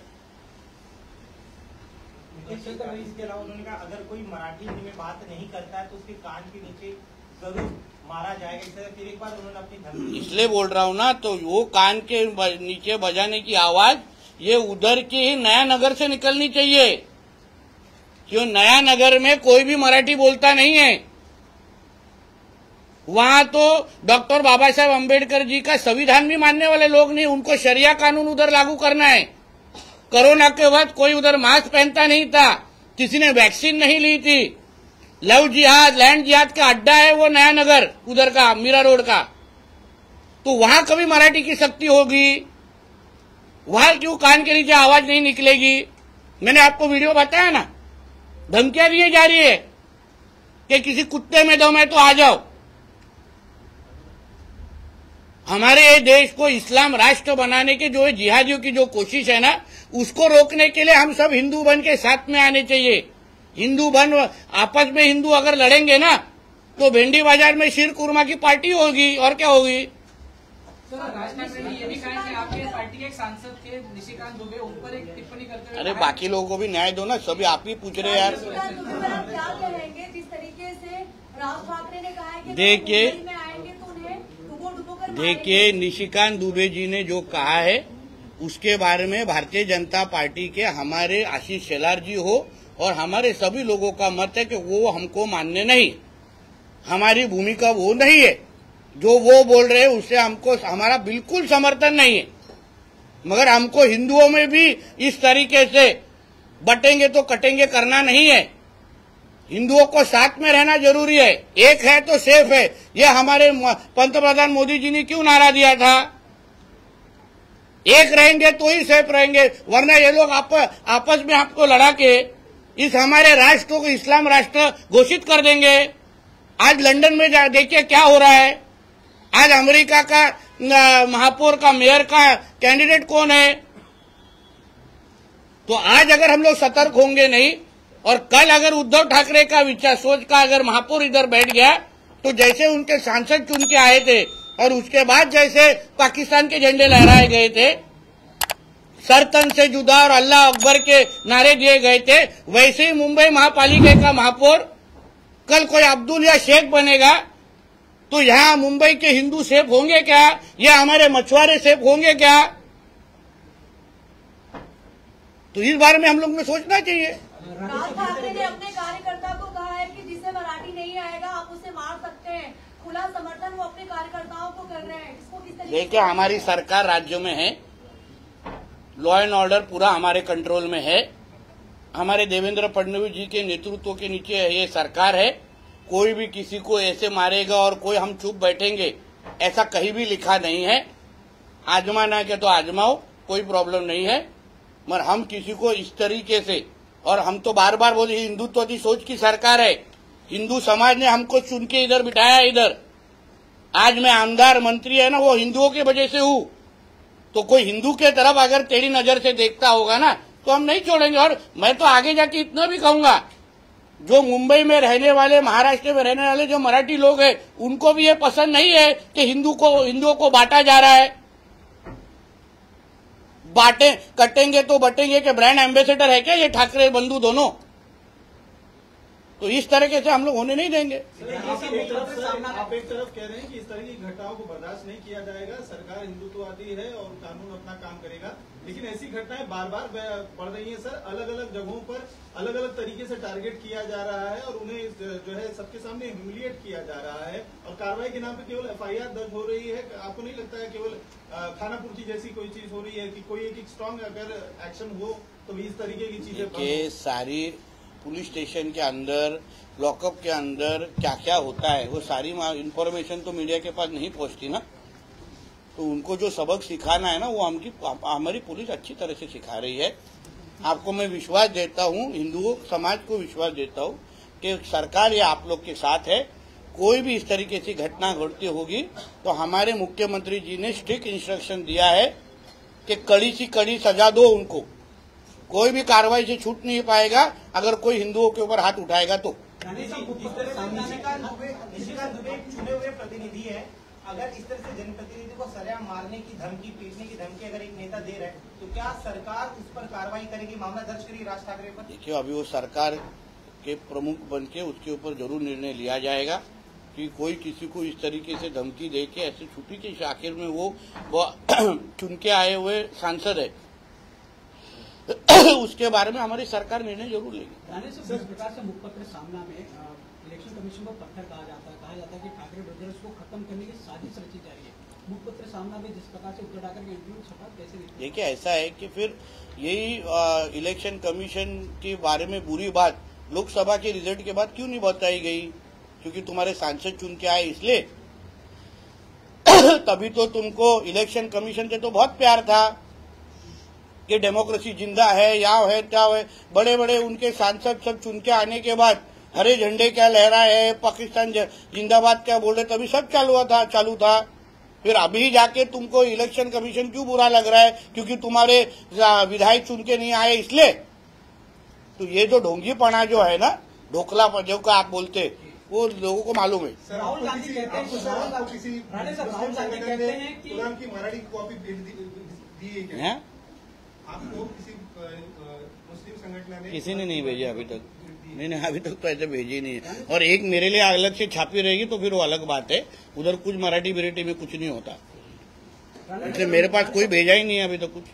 इसके अलावा उन्होंने कहा अगर कोई मराठी हिंदी में बात नहीं करता है तो उसके कान के नीचे जरूर मारा जाएगा. फिर एक बार उन्होंने अपनी धमकी, इसलिए बोल रहा हूं ना, तो वो कान के नीचे बजाने की आवाज ये उधर की ही नया नगर से निकलनी चाहिए, क्यों नया नगर में कोई भी मराठी बोलता नहीं है. वहां तो डॉक्टर बाबा साहेब अम्बेडकर जी का संविधान भी मानने वाले लोग नहीं, उनको शरिया कानून उधर लागू करना है. कोरोना के बाद कोई उधर मास्क पहनता नहीं था, किसी ने वैक्सीन नहीं ली थी. लव जिहाद लैंड जिहाद का अड्डा है वो नया नगर उधर का मीरा रोड का. तो वहां कभी मराठी की शक्ति होगी, वहां क्यों कान के नीचे आवाज नहीं निकलेगी. मैंने आपको वीडियो बताया ना, धमकियां दी जा रही है कि किसी कुत्ते में दम है तो आ जाओ. हमारे देश को इस्लाम राष्ट्र बनाने के जो जिहादियों की जो कोशिश है ना, उसको रोकने के लिए हम सब हिंदू बन के साथ में आने चाहिए. हिंदू बन आपस में हिंदू अगर लड़ेंगे ना तो भेंडी बाजार में शीर कुरमा की पार्टी होगी और क्या होगी. सर राज ठाकरे ने ये भी कहा कि आपके पार्टी के एक सांसद थे निशिकांत दुबे, उन पर एक टिप्पणी करते हुए अरे बाकी लोगों को भी न्याय दो ना, सभी आप ही पूछ रहे यार. क्या कहेंगे जिस तरीके से राज ठाकरे ने कहा है कि देखिए मुंबई में आएंगे तो उन्हें डुबो कर देखिए निशिकांत दुबे जी ने जो कहा है उसके बारे में भारतीय जनता पार्टी के हमारे आशीष शेलार जी हो और हमारे सभी लोगों का मत है कि वो हमको मान्य नहीं, हमारी भूमिका वो नहीं है. जो वो बोल रहे हैं उससे हमको हमारा बिल्कुल समर्थन नहीं है. मगर हमको हिंदुओं में भी इस तरीके से बटेंगे तो कटेंगे करना नहीं है. हिंदुओं को साथ में रहना जरूरी है. एक है तो सेफ है. ये हमारे पंतप्रधान मोदी जी ने क्यों नारा दिया था, एक रहेंगे तो ही सेफ रहेंगे, वरना ये लोग आपस में आपको लड़ा के इस हमारे राष्ट्र को इस्लाम राष्ट्र घोषित कर देंगे. आज लंदन में देखिए क्या हो रहा है. आज अमेरिका का महापौर का मेयर का कैंडिडेट कौन है. तो आज अगर हम लोग सतर्क होंगे नहीं और कल अगर उद्धव ठाकरे का विचार सोच का अगर महापौर इधर बैठ गया तो जैसे उनके सांसद चुन के आए थे और उसके बाद जैसे पाकिस्तान के झंडे लहराए गए थे, सरतन से जुदा और अल्लाह अकबर के नारे दिए गए थे, वैसे ही मुंबई महापालिका का महापौर कल कोई अब्दुल या शेख बनेगा तो यहाँ मुंबई के हिंदू सेफ होंगे क्या, या हमारे मछुआरे सेफ होंगे क्या. तो इस बारे में हम लोग को सोचना चाहिए. राज ठाकरे ने अपने कार्यकर्ता को कहा है कि जिसे मराठी नहीं आएगा आप उसे मार सकते हैं. खुला समर्थन वो अपने कार्यकर्ताओं को कर रहे हैं. इसको किस तरीके देखिए हमारी सरकार राज्य में है, लॉ एंड ऑर्डर पूरा हमारे कंट्रोल में है. हमारे देवेंद्र फडणवीस जी के नेतृत्व के नीचे ये सरकार है. कोई भी किसी को ऐसे मारेगा और कोई हम चुप बैठेंगे, ऐसा कहीं भी लिखा नहीं है। आजमाना के तो आजमाओ, कोई प्रॉब्लम नहीं है, मगर हम किसी को इस तरीके से, और हम तो बार बार बोले हिंदुत्ववादी सोच की सरकार है, हिंदू समाज ने हमको चुन के इधर बिठाया। इधर आज मैं आमदार मंत्री है ना, वो हिंदुओं की वजह से हूं। तो कोई हिंदू के तरफ अगर टेढ़ी नजर से देखता होगा ना, तो हम नहीं छोड़ेंगे। और मैं तो आगे जाके इतना भी कहूंगा, जो मुंबई में रहने वाले, महाराष्ट्र में रहने वाले जो मराठी लोग हैं, उनको भी ये पसंद नहीं है कि हिंदुओं को बांटा जा रहा है। बांटे कटेंगे तो बटेंगे के ब्रांड एम्बेसडर है क्या ये ठाकरे बंधु दोनों? तो इस तरीके से हम लोग होने नहीं देंगे। आप एक तरफ कह रहे हैं कि इस तरह की घटनाओं को बर्दाश्त नहीं किया जाएगा, सरकार हिंदुत्ववादी है और कानून अपना काम करेगा, लेकिन ऐसी घटनाएं बार बार बढ़ रही हैं सर। अलग अलग जगहों पर अलग अलग तरीके से टारगेट किया जा रहा है और उन्हें जो है सबके सामने ह्यूमिलिएट किया जा रहा है, और कार्रवाई के नाम पे केवल FIR दर्ज हो रही है। आपको नहीं लगता है केवल खानापूर्ति जैसी कोई चीज हो रही है कि कोई एक स्ट्रांग अगर एक्शन हो तो भी इस तरीके की चीजें? ये सारी पुलिस स्टेशन के अंदर, लॉकअप के अंदर क्या क्या होता है, वो सारी इंफॉर्मेशन तो मीडिया के पास नहीं पहुंचती ना। तो उनको जो सबक सिखाना है ना, वो हमारी पुलिस अच्छी तरह से सिखा रही है। आपको मैं विश्वास देता हूँ, हिंदू समाज को विश्वास देता हूँ कि सरकार ये आप लोग के साथ है। कोई भी इस तरीके की घटना घटती होगी तो हमारे मुख्यमंत्री जी ने स्ट्रिक्ट इंस्ट्रक्शन दिया है कि कड़ी से कड़ी सजा दो उनको। कोई भी कार्रवाई से छूट नहीं पाएगा अगर कोई हिंदुओं के ऊपर हाथ उठाएगा तो। निशिकांत दुबे चुने हुए प्रतिनिधि है, अगर इस तरह से जनप्रतिनिधि को सरेआम मारने की धमकी, पीटने की धमकी अगर एक नेता दे रहा है, तो क्या सरकार उस पर कार्रवाई करेगी, मामला दर्ज करेगी राज ठाकरे पर? देखिए, अभी वो सरकार के प्रमुख बन के उसके ऊपर जरूर निर्णय लिया जाएगा कि कोई किसी को इस तरीके से धमकी दे के ऐसे छुट्टी के आखिर में वो चुन के आए हुए सांसद है, उसके बारे में हमारी सरकार निर्णय जरूर लेगी। जिस प्रकार से मुखपत्र सामना में इलेक्शन कमीशन को पत्थर कहा जाता है कि ठाकरे ब्रदर्स को खत्म करने की साजिश रची जा रही है। मुखपत्र सामना में जिस प्रकार से उद्धव ठाकरे के इंटरव्यू छपा, कैसे देखिए, ऐसा है कि फिर यही इलेक्शन कमीशन के बारे में बुरी बात लोकसभा के रिजल्ट के बाद क्यों नहीं बताई गई? क्योंकि तुम्हारे सांसद चुन के आए इसलिए। तभी तो तुमको इलेक्शन कमीशन से तो बहुत प्यार था कि डेमोक्रेसी जिंदा है, यहाँ है क्या है। बड़े बड़े उनके सांसद सब चुन के आने के बाद हरे झंडे क्या लहराए है, पाकिस्तान जिंदाबाद क्या बोल रहे, तभी सब चालू था। फिर अभी जाके तुमको इलेक्शन कमीशन क्यों बुरा लग रहा है? क्योंकि तुम्हारे विधायक चुन के नहीं आए इसलिए। तो ये जो ढोंगीपना जो है ना, ढोकला जो का आप बोलते, वो लोगों को मालूम है। राहुल गांधी कहते हैं कि की मराठी कॉपी दी है, आपको किसी मुस्लिम संगठन ने? किसी ने नहीं भेजा अभी तक। नहीं, अभी तक तो ऐसे भेजी नहीं है। और एक मेरे लिए अलग से छापी रहेगी तो फिर वो अलग बात है, उधर कुछ मराठी बिरेटी में कुछ नहीं होता, इसलिए मेरे पास कोई भेजा ही नहीं है अभी तक कुछ।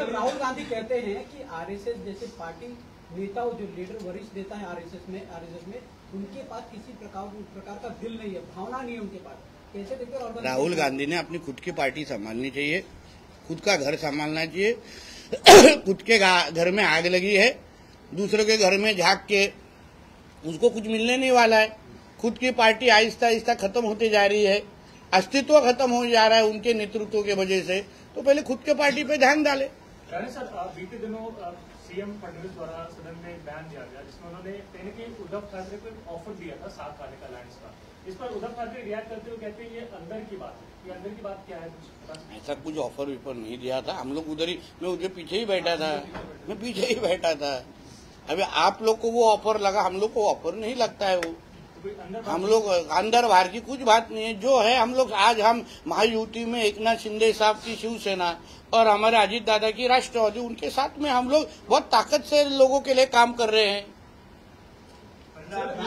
राहुल गांधी कहते हैं कि RSS जैसे पार्टी नेता, जो लीडर वरिष्ठ नेता है RSS में, उनके पास किसी प्रकार का दिल नहीं है, भावना नहीं है उनके पास। कैसे देखते हैं? राहुल गांधी ने अपनी खुद की पार्टी संभालनी चाहिए, खुद का घर संभालना चाहिए। खुद के घर में आग लगी है, दूसरों के घर में झांक के उसको कुछ मिलने नहीं वाला है। खुद की पार्टी आहिस्ता आहिस्ता खत्म होते जा रही है, अस्तित्व खत्म हो जा रहा है उनके नेतृत्व की वजह से। तो पहले खुद के पार्टी पे ध्यान डाले। सर, बीते दिनों CM फडणवीस द्वारा सदन में बयान दिया गया जिसमें उन्होंने कहीं न कहीं उद्धव ठाकरे को एक ऑफर दिया था साथ आने का अलायंस का। इस पर उद्धव ठाकरे रिएक्ट करते हुए कहते हैं ये अंदर की बात है। ये अंदर की बात क्या है? ऐसा कुछ ऑफर विफर नहीं दिया था, हम लोग उधर ही, मैं उधर पीछे ही बैठा था, अभी आप लोग को वो ऑफर लगा, हम लोग को ऑफर नहीं लगता है वो। हम लोग अंदर बाहर की कुछ बात नहीं है, जो है हम लोग आज हम महायुति में एकनाथ शिंदे साहब की शिवसेना और हमारे अजीत दादा की राष्ट्रवादी, उनके साथ में हम लोग बहुत ताकत से लोगों के लिए काम कर रहे हैं।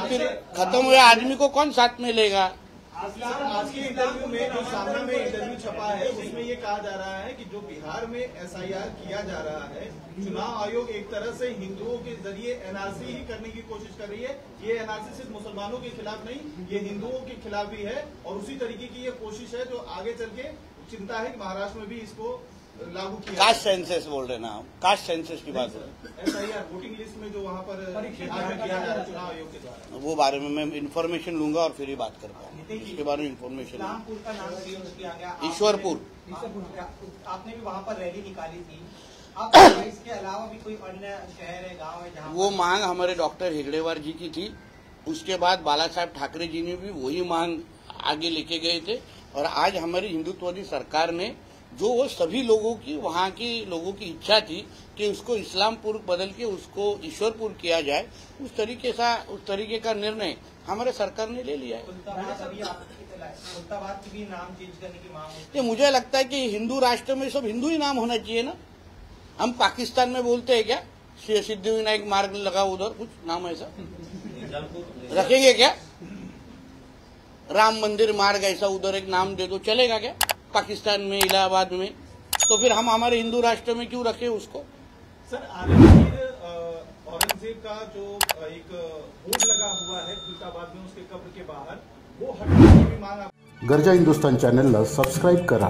फिर खत्म हुए आदमी को कौन साथ में लेगा? आज के इंटरव्यू में जो सामना में इंटरव्यू छपा है उसमें ये कहा जा रहा है कि जो बिहार में SIR किया जा रहा है, चुनाव आयोग एक तरह से हिंदुओं के जरिए NRC ही करने की कोशिश कर रही है। ये NRC सिर्फ मुसलमानों के खिलाफ नहीं, ये हिंदुओं के खिलाफ भी है, और उसी तरीके की ये कोशिश है जो आगे चल के चिंता है कि महाराष्ट्र में भी इसको लागू किया कास्ट सेंसस बोल रहे ना हम, कास्ट सेंसस की बात है। SIR वोटिंग लिस्ट में जो वहाँ पर किया जा रहा है चुनाव आयोग के द्वारा, वो बारे में मैं इन्फॉर्मेशन लूंगा और फिर ही बात कर पाऊंगा, इसके बारे में इन्फॉर्मेशन। इस्लामपुर का नाम चेंज किया गया, ईश्वरपुर, आपने भी वहाँ पर रैली निकाली थी। आप इसके अलावा भी कोई अन्य शहर है, गांव है जहाँ वो मांग हमारे डॉक्टर हेगड़ेवार जी की थी। उसके बाद बाला साहब ठाकरे जी ने भी वही मांग आगे लेके गए थे और आज हमारी हिंदुत्ववादी सरकार ने जो वो सभी लोगों की, वहाँ के लोगों की इच्छा थी कि उसको इस्लामपुर बदल के उसको ईश्वरपुर किया जाए, उस तरीके का निर्णय हमारे सरकार ने ले लिया है। मुल्ताबाद की भी नाम चेंज करने की मांग है। ये मुझे लगता है कि हिंदू राष्ट्र में सब हिंदू ही नाम होना चाहिए ना। हम पाकिस्तान में बोलते हैं क्या सिद्धिविनायक मार्ग लगा उधर, कुछ नाम ऐसा रखेंगे क्या? राम मंदिर मार्ग ऐसा उधर एक नाम दे दो, चलेगा क्या पाकिस्तान में, इलाहाबाद में? तो फिर हम हमारे हिंदू राष्ट्र में क्यों रखे उसको? सर आलमगीर औरंगजेब का जो एक बोर्ड लगा हुआ है खुलताबाद में उसके कब्र के बाहर, वो हटाने की भी मांग। गरजा हिंदुस्तान चॅनलला सबस्क्राईब करा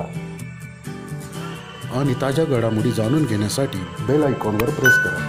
आणि ताज्या घडामोडी जाणून घेण्यासाठी बेल आयकॉनवर प्रेस करा।